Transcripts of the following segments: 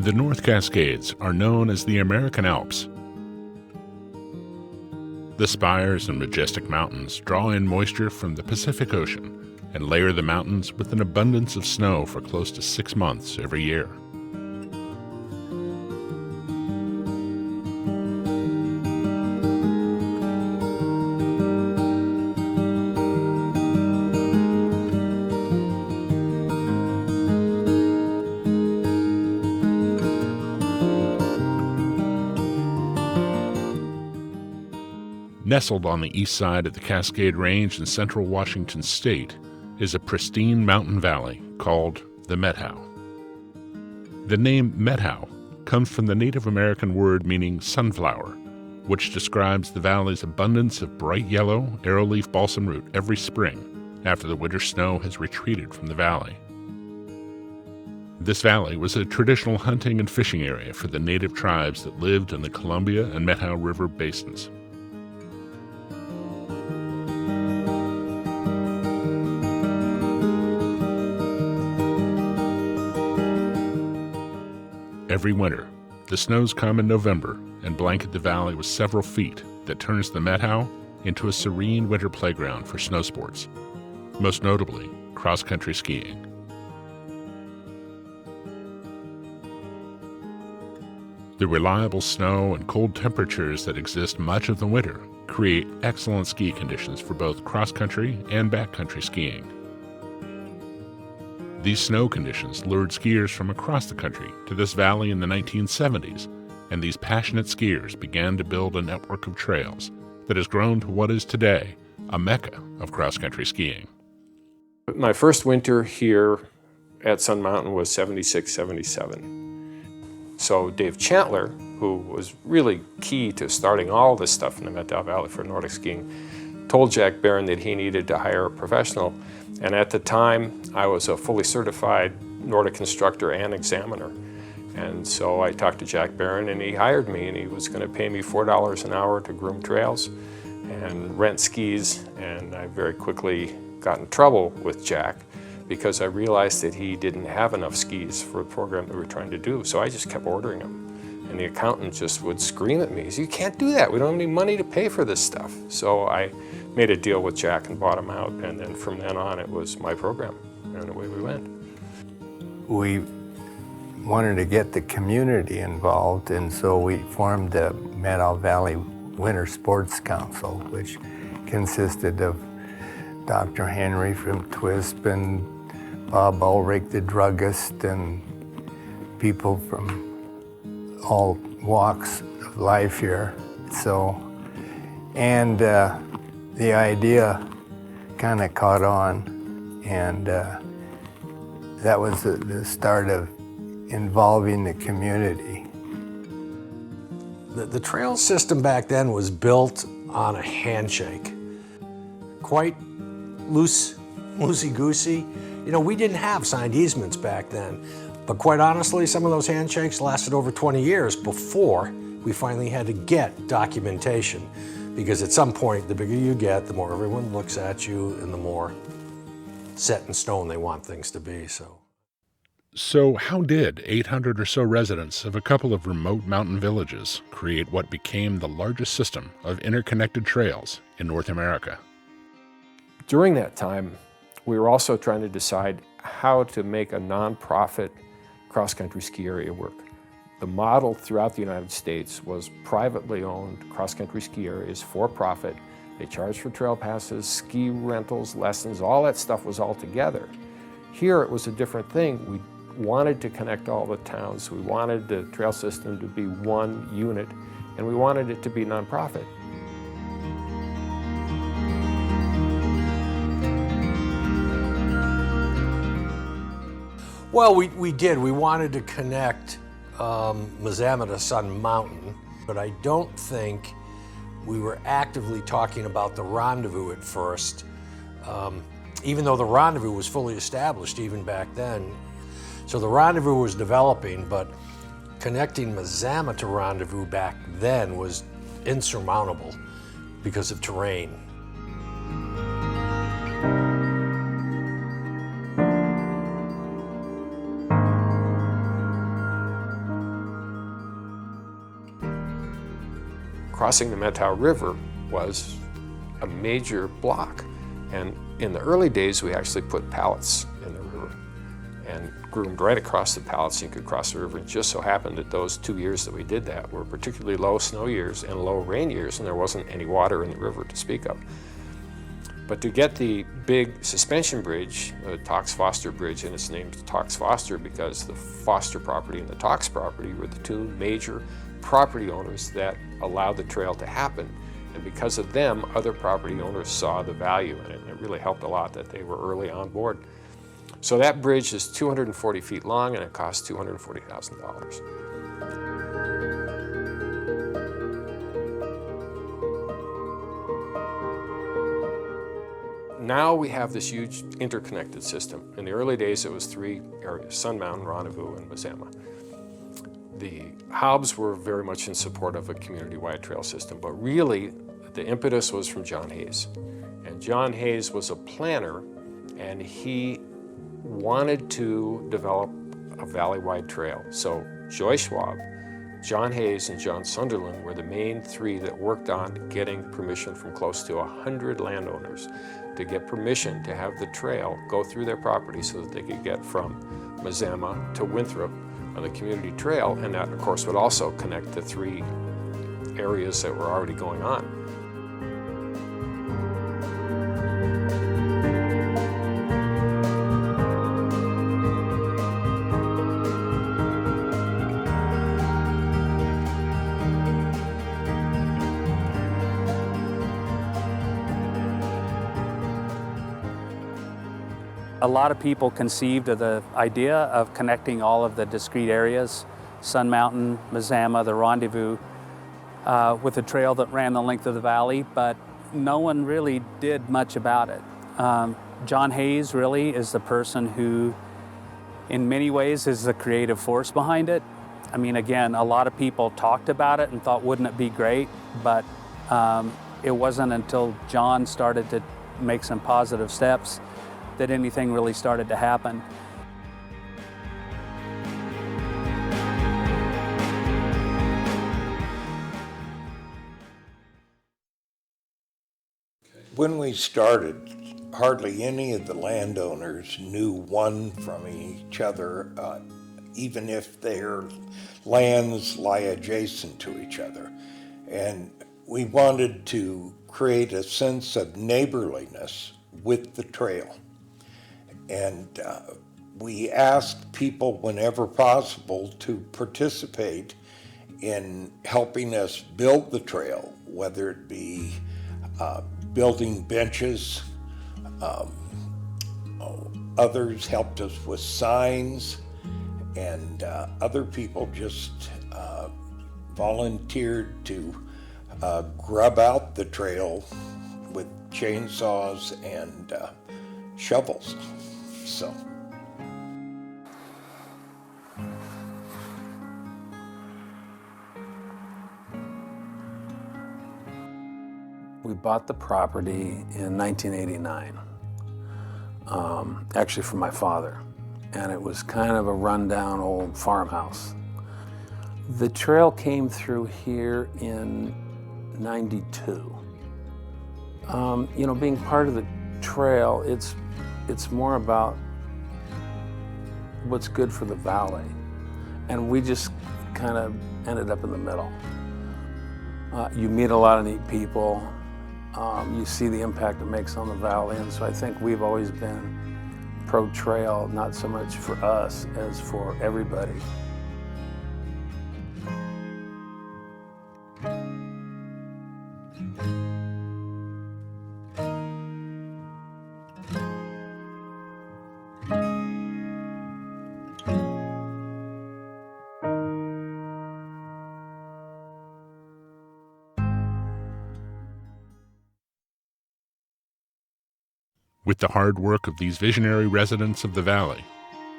The North Cascades are known as the American Alps. The spires and majestic mountains draw in moisture from the Pacific Ocean and layer the mountains with an abundance of snow for close to 6 months every year. Nestled on the east side of the Cascade Range in central Washington state is a pristine mountain valley called the Methow. The name Methow comes from the Native American word meaning sunflower, which describes the valley's abundance of bright yellow arrowleaf balsam root every spring after the winter snow has retreated from the valley. This valley was a traditional hunting and fishing area for the native tribes that lived in the Columbia and Methow River basins. Every winter, the snows come in November and blanket the valley with several feet that turns the Methow into a serene winter playground for snow sports, most notably cross-country skiing. The reliable snow and cold temperatures that exist much of the winter create excellent ski conditions for both cross-country and backcountry skiing. These snow conditions lured skiers from across the country to this valley in the 1970s, and these passionate skiers began to build a network of trails that has grown to what is today a mecca of cross-country skiing. My first winter here at Sun Mountain was 76, 77. So Dave Chandler, who was really key to starting all this stuff in the Methow Valley for Nordic skiing, told Jack Barron that he needed to hire a professional. And at the time, I was a fully certified Nordic instructor and examiner. And so I talked to Jack Barron and he hired me, and he was going to pay me $4 an hour to groom trails and rent skis. And I very quickly got in trouble with Jack because I realized that he didn't have enough skis for the program that we were trying to do. So I just kept ordering them. And the accountant just would scream at me. He said, "You can't do that. We don't have any money to pay for this stuff." So I made a deal with Jack and bought him out. And then from then on, it was my program. And away we went. We wanted to get the community involved, and so we formed the Methow Valley Winter Sports Council, which consisted of Dr. Henry from TWISP and Bob Ulrich, the druggist, and people from all walks of life here. So, and the idea kind of caught on, and that was the start of involving the community. The trail system back then was built on a handshake. Quite loosey-goosey. You know, we didn't have signed easements back then, but quite honestly, some of those handshakes lasted over 20 years before we finally had to get documentation. Because at some point, the bigger you get, the more everyone looks at you and the more set in stone they want things to be, So how did 800 or so residents of a couple of remote mountain villages create what became the largest system of interconnected trails in North America? During that time, we were also trying to decide how to make a nonprofit cross-country ski area work. The model throughout the United States was privately owned cross-country ski areas for profit. They charged for trail passes, ski rentals, lessons, all that stuff was all together. Here it was a different thing. We wanted to connect all the towns. We wanted the trail system to be one unit, and we wanted it to be nonprofit. Well, we did. We wanted to connect Mazama to Sun Mountain, but I don't think we were actively talking about the rendezvous at first, even though the rendezvous was fully established even back then. So the rendezvous was developing, but connecting Mazama to rendezvous back then was insurmountable because of terrain. crossing the Methow River was a major block. And in the early days, we actually put pallets in the river and groomed right across the pallets so you could cross the river. It just so happened that those 2 years that we did that were particularly low snow years and low rain years, and there wasn't any water in the river to speak of. But to get the big suspension bridge, the Tox-Foster Bridge, and it's named Tox-Foster because the Foster property and the Tox property were the two major property owners that allowed the trail to happen. And because of them, other property owners saw the value in it, and it really helped a lot that they were early on board. So that bridge is 240 feet long, and it cost $240,000. Now we have this huge interconnected system. In the early days, it was 3 areas: Sun Mountain, Rendezvous, and Mazama. The Hobbs were very much in support of a community-wide trail system, but really the impetus was from John Hayes. And John Hayes was a planner, and he wanted to develop a valley-wide trail. So Joy Schwab, John Hayes, and John Sunderland were the main 3 that worked on getting permission from close to 100 landowners to get permission to have the trail go through their property so that they could get from Mazama to Winthrop on the community trail, and that of course would also connect the 3 areas that were already going on. A lot of people conceived of the idea of connecting all of the discrete areas, Sun Mountain, Mazama, the Rendezvous, with a trail that ran the length of the valley, but no one really did much about it. John Hayes really is the person who, in many ways, is the creative force behind it. I mean, again, a lot of people talked about it and thought, wouldn't it be great? But it wasn't until John started to make some positive steps that anything really started to happen. When we started, hardly any of the landowners knew one from each other, even if their lands lie adjacent to each other. And we wanted to create a sense of neighborliness with the trail. And we asked people whenever possible to participate in helping us build the trail, whether it be building benches. Others helped us with signs, and other people just volunteered to grub out the trail with chainsaws and shovels. So. We bought the property in 1989, actually from my father, and it was kind of a rundown old farmhouse. The trail came through here in '92. You know, being part of the trail, it's more about what's good for the valley, and we just kind of ended up in the middle. You meet a lot of neat people. You see the impact it makes on the valley, and so I think we've always been pro-trail, not so much for us as for everybody. With the hard work of these visionary residents of the valley,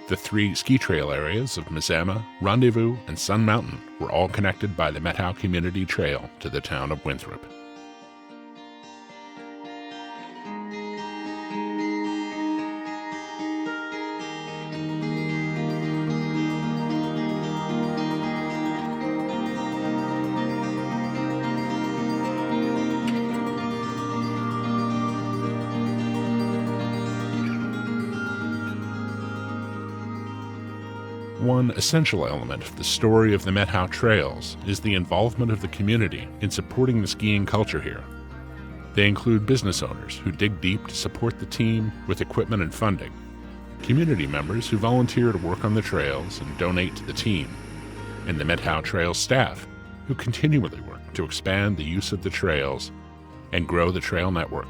the 3 ski trail areas of Mazama, Rendezvous, and Sun Mountain were all connected by the Methow Community Trail to the town of Winthrop. One essential element of the story of the Methow Trails is the involvement of the community in supporting the skiing culture here. They include business owners who dig deep to support the team with equipment and funding, community members who volunteer to work on the trails and donate to the team, and the Methow Trails staff who continually work to expand the use of the trails and grow the trail network.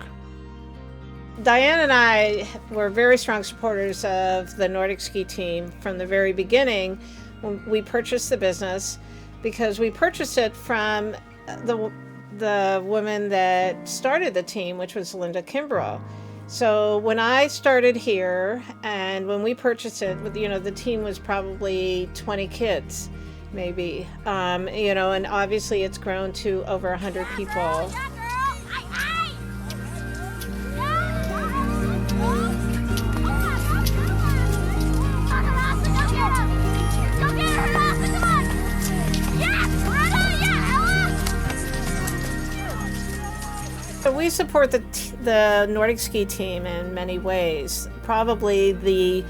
Diane and I were very strong supporters of the Nordic ski team from the very beginning when we purchased the business, because we purchased it from the woman that started the team, which was Linda Kimbrough. So when I started here and when we purchased it, the team was probably 20 kids, maybe, and obviously it's grown to over 100 people. So we support the Nordic ski team in many ways. Probably the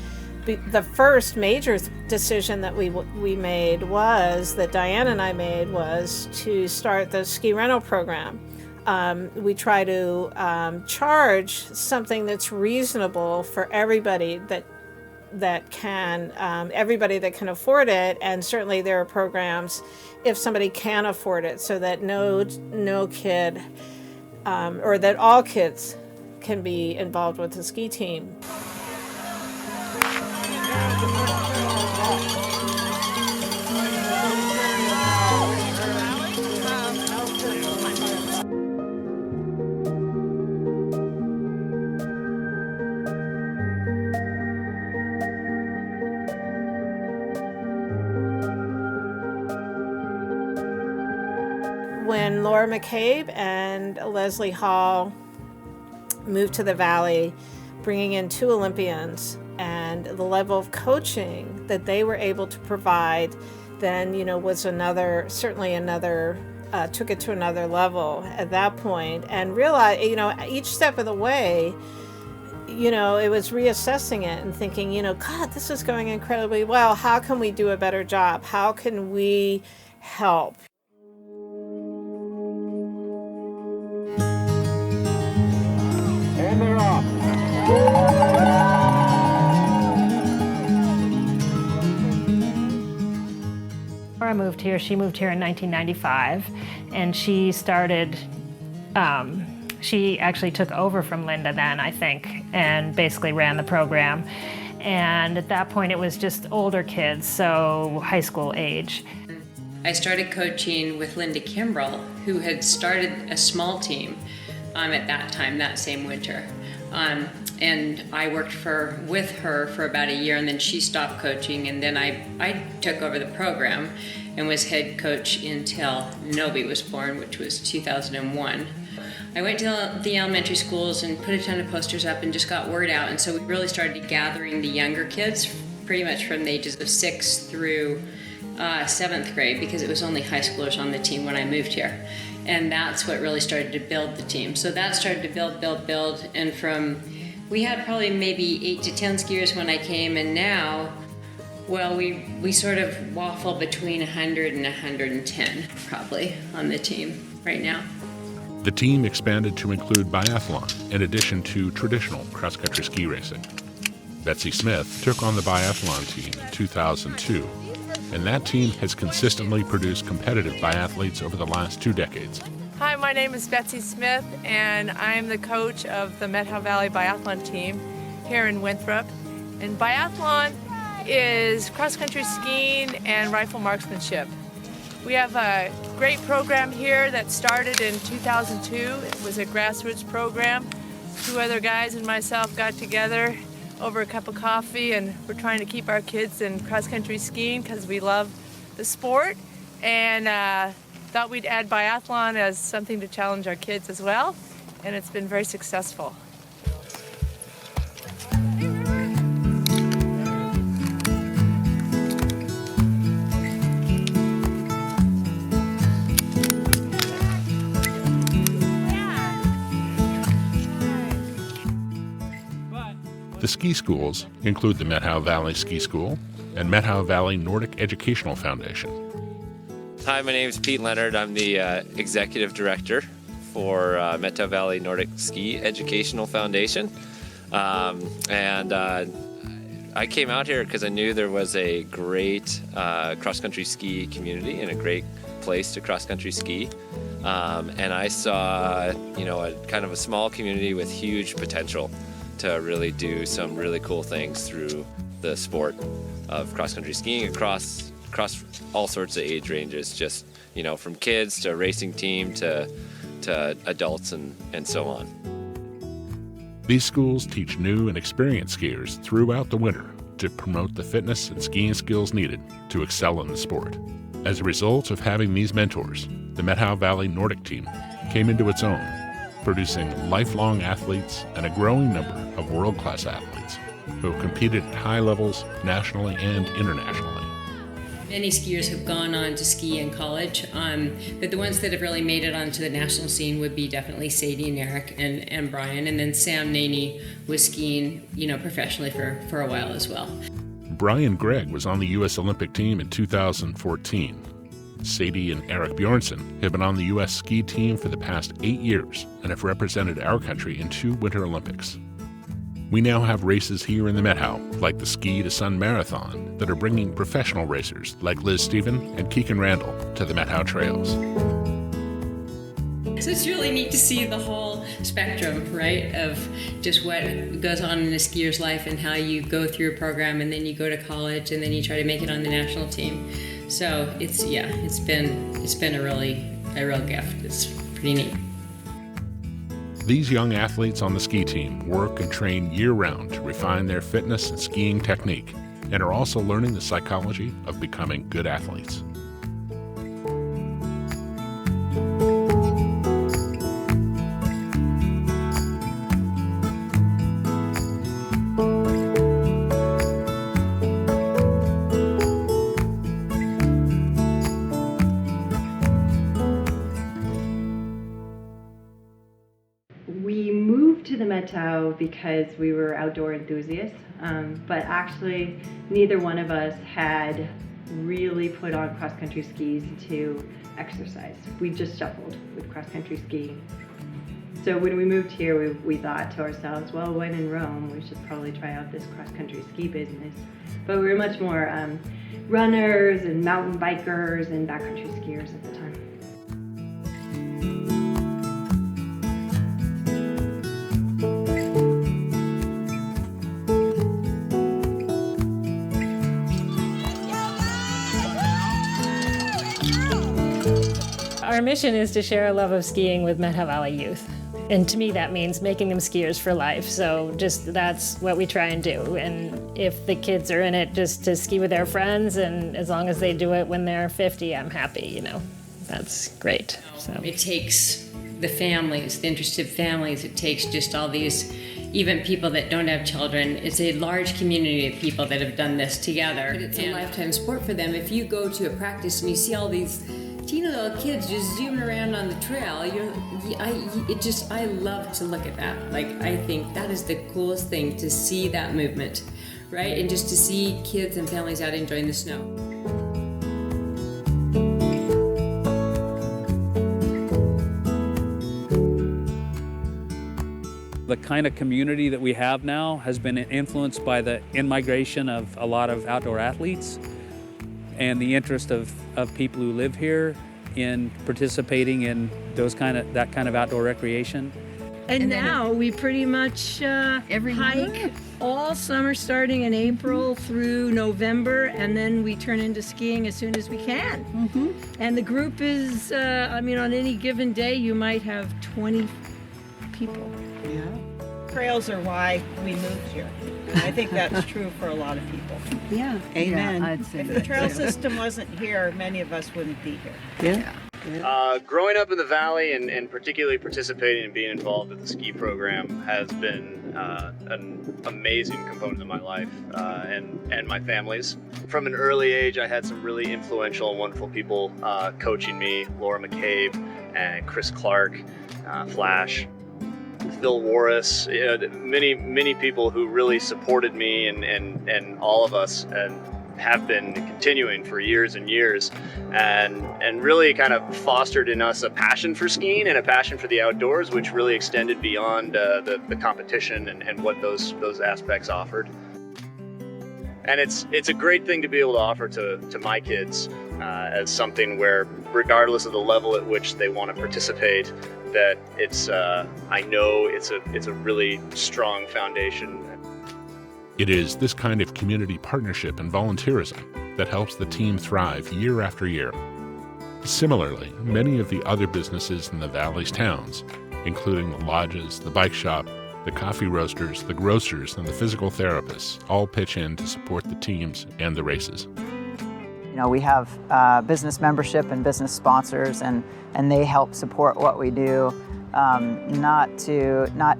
first major decision that we made was, that Diane and I made, was to start the ski rental program. We try to charge something that's reasonable for everybody that can afford it, and certainly there are programs if somebody can afford it, so that no kid or that all kids can be involved with the ski team. When Laura McCabe and Leslie Hall moved to the Valley, bringing in 2 Olympians, and the level of coaching that they were able to provide, then, was certainly another, took it to another level at that point, and realized, each step of the way, it was reassessing it and thinking, God, this is going incredibly well. How can we do a better job? How can we help? And they're off. Laura moved here. She moved here in 1995, and she started, she actually took over from Linda then, I think, and basically ran the program. And at that point, it was just older kids, so high school age. I started coaching with Linda Kimbrough, who had started a small team at that time, that same winter. And I worked with her for about a year, and then she stopped coaching, and then I took over the program and was head coach until Nobi was born, which was 2001. I went to the elementary schools and put a ton of posters up and just got word out, and so we really started gathering the younger kids pretty much from the ages of 6 through 7th grade, because it was only high schoolers on the team when I moved here. And that's what really started to build the team. So that started to build, and we had probably maybe 8 to 10 skiers when I came, and now, well, we sort of waffle between 100 and 110 probably on the team right now. The team expanded to include biathlon in addition to traditional cross-country ski racing. Betsy Smith took on the biathlon team in 2002, and that team has consistently produced competitive biathletes over the last 2 decades. Hi, my name is Betsy Smith, and I'm the coach of the Methow Valley biathlon team here in Winthrop. And biathlon is cross-country skiing and rifle marksmanship. We have a great program here that started in 2002. It was a grassroots program. 2 other guys and myself got together over a cup of coffee, and we're trying to keep our kids in cross-country skiing because we love the sport, and thought we'd add biathlon as something to challenge our kids as well, and it's been very successful. The ski schools include the Methow Valley Ski School, and Methow Valley Nordic Educational Foundation. Hi, my name is Pete Leonard. I'm the Executive Director for Methow Valley Nordic Ski Educational Foundation. I came out here because I knew there was a great cross-country ski community and a great place to cross-country ski. And I saw, a kind of a small community with huge potential to really do some really cool things through the sport of cross-country skiing across all sorts of age ranges, just, from kids to racing team to adults and so on. These schools teach new and experienced skiers throughout the winter to promote the fitness and skiing skills needed to excel in the sport. As a result of having these mentors, the Methow Valley Nordic team came into its own, producing lifelong athletes and a growing number of world-class athletes who have competed at high levels nationally and internationally. Many skiers have gone on to ski in college, but the ones that have really made it onto the national scene would be definitely Sadie and Eric and Brian, and then Sam Naney was skiing, professionally for a while as well. Brian Gregg was on the U.S. Olympic team in 2014. Sadie and Eric Bjornsson have been on the U.S. ski team for the past 8 years and have represented our country in 2 Winter Olympics. We now have races here in the Methow, like the Ski to Sun Marathon, that are bringing professional racers like Liz Stephen and Keegan Randall to the Methow Trails. So it's really neat to see the whole spectrum, right, of just what goes on in a skier's life and how you go through a program and then you go to college and then you try to make it on the national team. So it's been a real gift. It's pretty neat. These young athletes on the ski team work and train year-round to refine their fitness and skiing technique, and are also learning the psychology of becoming good athletes. We moved to the Methow because we were outdoor enthusiasts, but actually neither one of us had really put on cross-country skis to exercise. We just shuffled with cross-country skiing. So when we moved here, we thought to ourselves, well, when in Rome, we should probably try out this cross-country ski business. But we were much more runners and mountain bikers and backcountry skiers at the time. Our mission is to share a love of skiing with Methow Valley youth. And to me, that means making them skiers for life. So that's what we try and do. And if the kids are in it just to ski with their friends, and as long as they do it when they're 50, I'm happy, That's great. So it takes the families, the interested families, it takes just all these, even people that don't have children. It's a large community of people that have done this together. It's a lifetime sport for them. If you go to a practice and you see all these teeny little kids just zooming around on the trail, I love to look at that. I think that is the coolest thing, to see that movement, right? And just to see kids and families out enjoying the snow. The kind of community that we have now has been influenced by the in-migration of a lot of outdoor athletes and the interest of people who live here in participating in that kind of outdoor recreation. And now we pretty much hike all summer, starting in April through November, and then we turn into skiing as soon as we can. Mm-hmm. And the group is, on any given day, you might have 20 people. Yeah. Trails are why we moved here. And I think that's true for a lot of people. Yeah. Amen. Yeah, I'd say if the trail system wasn't here, many of us wouldn't be here. Yeah. Growing up in the valley and particularly participating and being involved with the ski program has been an amazing component of my life and my family's. From an early age, I had some really influential and wonderful people coaching me: Laura McCabe and Chris Clark, Flash, Phil Warris, many people who really supported me and all of us, and have been continuing for years and years, and really kind of fostered in us a passion for skiing and a passion for the outdoors, which really extended beyond the competition and what those aspects offered. And it's a great thing to be able to offer to my kids as something where, regardless of the level at which they want to participate, that it's I know it's a really strong foundation. It is this kind of community partnership and volunteerism that helps the team thrive year after year. Similarly, many of the other businesses in the Valley's towns, including the lodges, the bike shop, the coffee roasters, the grocers, and the physical therapists, all pitch in to support the teams and the races. You know, we have business membership and business sponsors, and they help support what we do. Not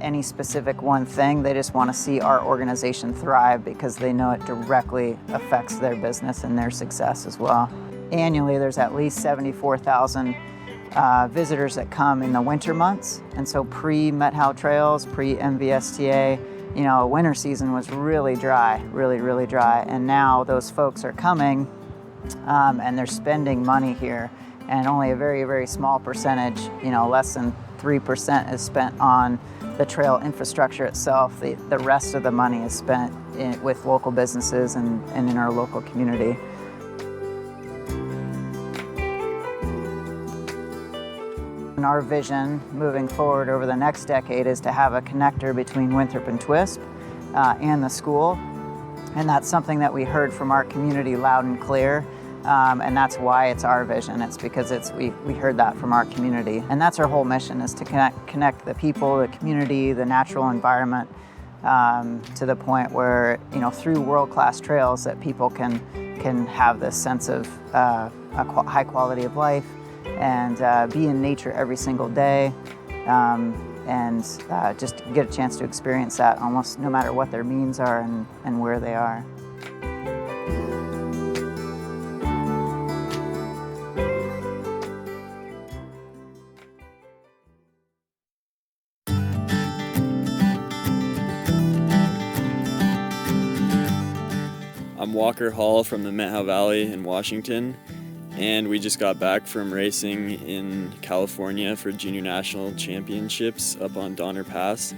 any specific one thing. They just want to see our organization thrive because they know it directly affects their business and their success as well. Annually, there's at least 74,000 visitors that come in the winter months, and so pre-Methow Trails, pre-MVSTA, you know, winter season was really dry, really dry, and now those folks are coming and they're spending money here, and only a very small percentage, you know, less than 3% is spent on the trail infrastructure itself. The rest of the money is spent with local businesses and in our local community. And our vision moving forward over the next decade is to have a connector between Winthrop and Twisp and the school. And that's something that we heard from our community loud and clear. And that's why it's our vision. It's because we heard that from our community. And that's our whole mission, is to connect the people, the community, the natural environment to the point where, you know, through world-class trails that people can have this sense of a high quality of life and be in nature every single day and just get a chance to experience that almost no matter what their means are and where they are. I'm Walker Hall from the Methow Valley in Washington, and we just got back from racing in California for Junior National Championships up on Donner Pass.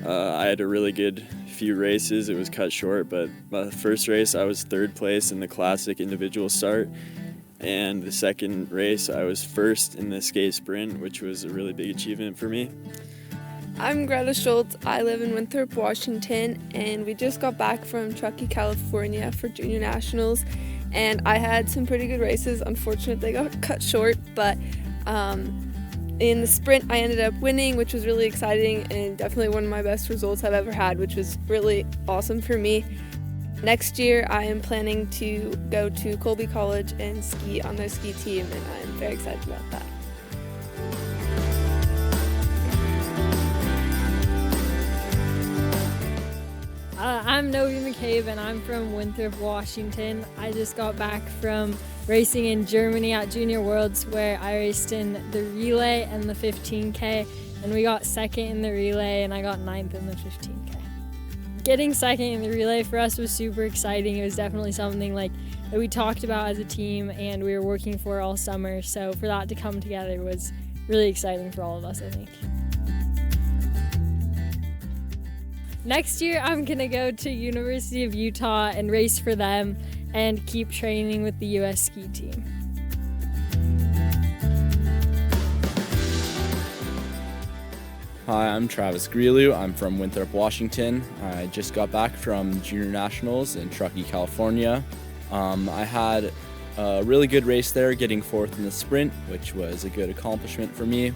I had a really good few races. It was cut short, but my first race I was third place in the classic individual start, and the second race I was first in the skate sprint, which was a really big achievement for me. I'm Greta Schultz. I live in Winthrop, Washington, and we just got back from Truckee, California for Junior Nationals, and I had some pretty good races. Unfortunately, they got cut short, but in the sprint I ended up winning, which was really exciting and definitely one of my best results I've ever had, which was really awesome for me. Next year I am planning to go to Colby College and ski on their ski team, and I'm very excited about that. I'm Novi McCabe, and I'm from Winthrop, Washington. I just got back from racing in Germany at Junior Worlds, where I raced in the relay and the 15K, and we got second in the relay and I got 9th in the 15K. Getting second in the relay for us was super exciting. It was definitely something that we talked about as a team and we were working for all summer, so for that to come together was really exciting for all of us, I think. Next year, I'm gonna go to University of Utah and race for them and keep training with the U.S. ski team. Hi, I'm Travis Grelu. I'm from Winthrop, Washington. I just got back from Junior Nationals in Truckee, California. I had a really good race there, getting 4th in the sprint, which was a good accomplishment for me.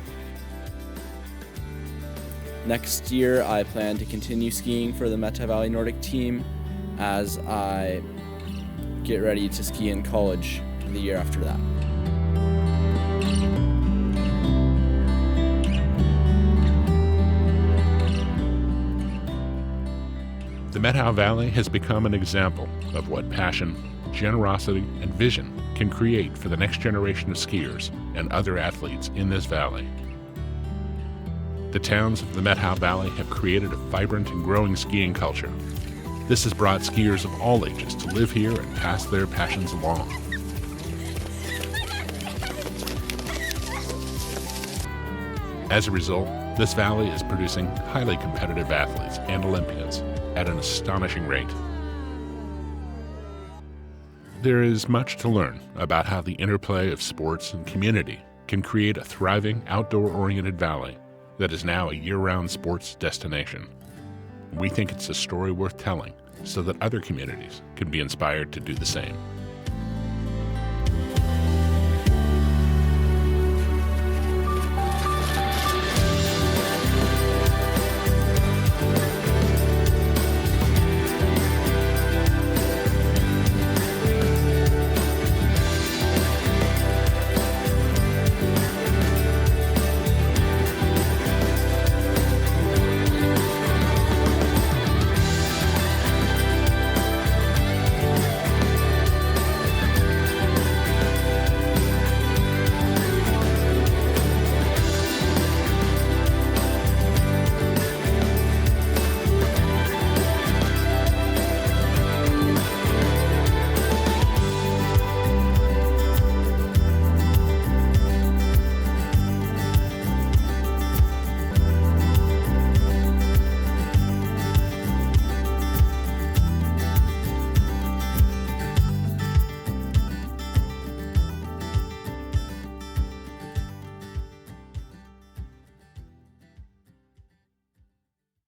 Next year, I plan to continue skiing for the Methow Valley Nordic team as I get ready to ski in college the year after that. The Methow Valley has become an example of what passion, generosity, and vision can create for the next generation of skiers and other athletes in this valley. The towns of the Methow Valley have created a vibrant and growing skiing culture. This has brought skiers of all ages to live here and pass their passions along. As a result, this valley is producing highly competitive athletes and Olympians at an astonishing rate. There is much to learn about how the interplay of sports and community can create a thriving, outdoor-oriented valley that is now a year-round sports destination. We think it's a story worth telling so that other communities can be inspired to do the same.